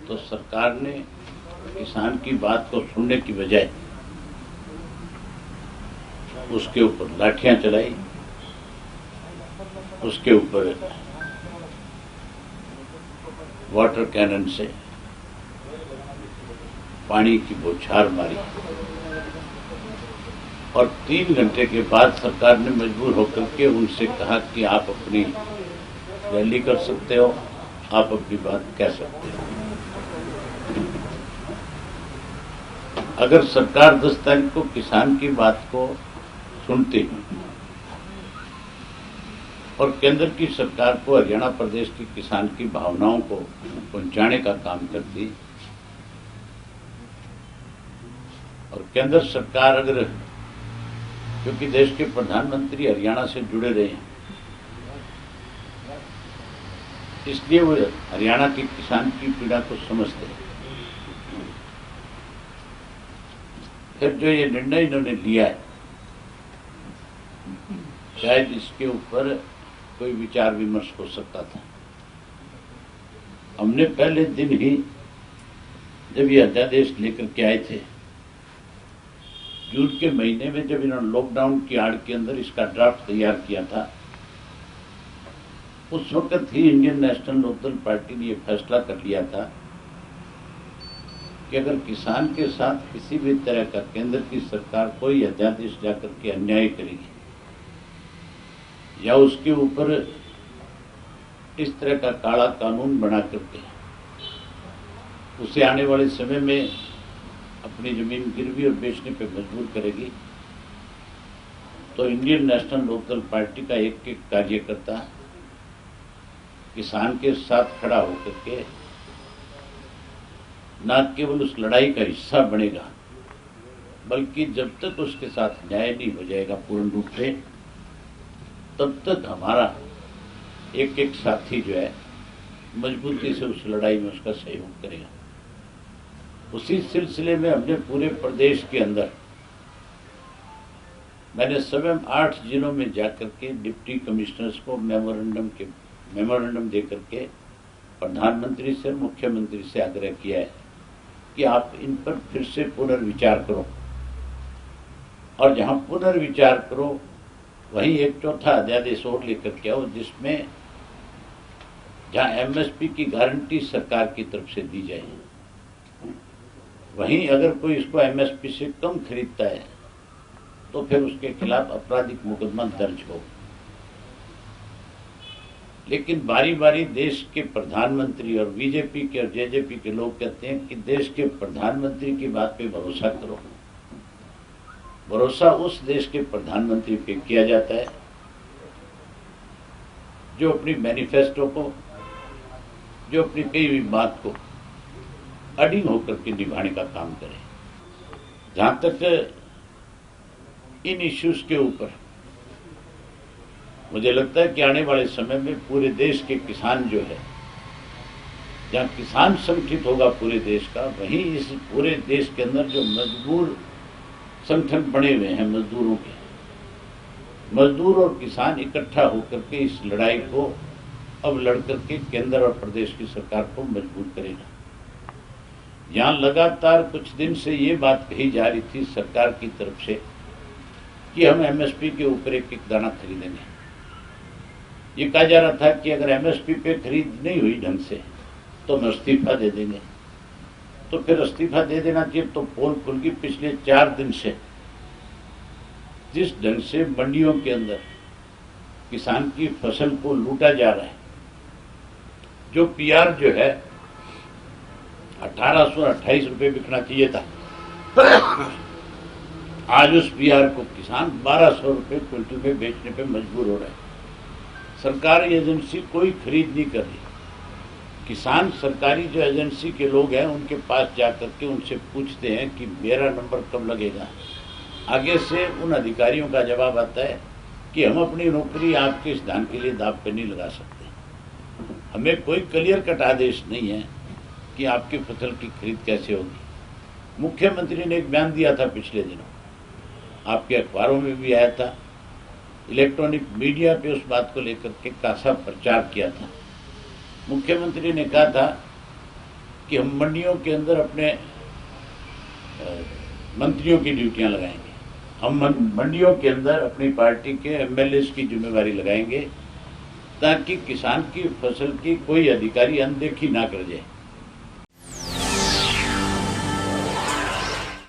तो सरकार ने किसान की बात को सुनने की बजाय उसके ऊपर लाठियां चलाई, उसके ऊपर वाटर कैनन से पानी की बौछार मारी और 3 घंटे के बाद सरकार ने मजबूर होकर के उनसे कहा कि आप अपनी रैली कर सकते हो, आप अपनी बात कह सकते हो। अगर सरकार 10 तारीख को किसान की बात को सुनती और केंद्र की सरकार को हरियाणा प्रदेश के किसान की भावनाओं को पहुंचाने का काम करती और केंद्र सरकार अगर, क्योंकि देश के प्रधानमंत्री हरियाणा से जुड़े रहे हैं, इसलिए वो हरियाणा के किसान की पीड़ा को समझते हैं। फिर जो ये निर्णय इन्होंने लिया है, शायद इसके ऊपर कोई विचार विमर्श हो सकता था। हमने पहले दिन ही जब ये अध्यादेश लेकर के आए थे, जून के महीने में जब इन्होंने लॉकडाउन की आड़ के अंदर इसका ड्राफ्ट तैयार किया था, उस वक्त ही इंडियन नेशनल लोकदल पार्टी ने यह फैसला कर लिया था कि अगर किसान के साथ किसी भी तरह का केंद्र की सरकार कोई अध्यादेश जाकर के अन्याय करेगी या उसके ऊपर इस तरह का काला कानून बना करके उसे आने वाले समय में अपनी जमीन गिरवी और बेचने पर मजबूर करेगी, तो इंडियन नेशनल लोकदल पार्टी का एक एक कार्यकर्ता किसान के साथ खड़ा होकर के न केवल उस लड़ाई का हिस्सा बनेगा, बल्कि जब तक उसके साथ न्याय नहीं हो जाएगा पूर्ण रूप से, तब तक हमारा एक एक साथी जो है मजबूती से उस लड़ाई में उसका सहयोग करेगा। उसी सिलसिले में हमने पूरे प्रदेश के अंदर मैंने सभी 8 जिलों में जाकर के डिप्टी कमिश्नर्स को मेमोरेंडम देकर के प्रधानमंत्री से, मुख्यमंत्री से आग्रह किया है कि आप इन पर फिर से पुनर्विचार करो, और जहां पुनर्विचार करो वहीं एक चौथा अध्यादेश और लेकर के आओ, जिसमें जहां एमएसपी की गारंटी सरकार की तरफ से दी जाए, वहीं अगर कोई इसको एमएसपी से कम खरीदता है तो फिर उसके खिलाफ आपराधिक मुकदमा दर्ज हो। लेकिन बारी बारी देश के प्रधानमंत्री और बीजेपी के और जेजेपी के लोग कहते हैं कि देश के प्रधानमंत्री की बात पे भरोसा करो। भरोसा उस देश के प्रधानमंत्री पे किया जाता है जो अपनी मैनिफेस्टो को, जो अपनी कही हुई बात को अडिग होकर के निभाने का काम करे। जहां तक इन इश्यूज के ऊपर मुझे लगता है कि आने वाले समय में पूरे देश के किसान जो है, जहां किसान संगठित होगा पूरे देश का, वहीं इस पूरे देश के अंदर जो मजदूर संगठन बने हुए हैं मजदूरों के, मजदूर और किसान इकट्ठा होकर के इस लड़ाई को अब लड़ करके केंद्र और प्रदेश की सरकार को मजबूर करेगा। यहां लगातार कुछ दिन से ये बात कही जा रही थी सरकार की तरफ से कि हम एमएसपी के ऊपर एक एक दाना खरीदेंगे। ये कहा जा रहा था कि अगर एमएसपी पे खरीद नहीं हुई ढंग से तो हम इस्तीफा दे देंगे। तो फिर इस्तीफा दे देना चाहिए। तो पोल खुल गई। पिछले 4 दिन से जिस ढंग से मंडियों के अंदर किसान की फसल को लूटा जा रहा है, जो पीआर जो है 1828 रुपए बिकना चाहिए था, आज उस पीआर को किसान 1200 रुपए क्विंटल में बेचने पे मजबूर हो रहे हैं। सरकारी एजेंसी कोई खरीद नहीं कर रही। किसान सरकारी जो एजेंसी के लोग हैं उनके पास जाकर के उनसे पूछते हैं कि मेरा नंबर कब लगेगा। आगे से उन अधिकारियों का जवाब आता है कि हम अपनी नौकरी आपके इस धान के लिए दांव पे नहीं लगा सकते। हमें कोई क्लियर कट आदेश नहीं है कि आपकी फसल की खरीद कैसे होगी। मुख्यमंत्री ने एक बयान दिया था पिछले दिनों, आपके अखबारों में भी आया था, इलेक्ट्रॉनिक मीडिया पे उस बात को लेकर के खासा प्रचार किया था। मुख्यमंत्री ने कहा था कि हम मंडियों के अंदर अपने मंत्रियों की ड्यूटियां लगाएंगे, हम मंडियों के अंदर अपनी पार्टी के एमएलए की जिम्मेवारी लगाएंगे, ताकि किसान की फसल की कोई अधिकारी अनदेखी ना कर जाए।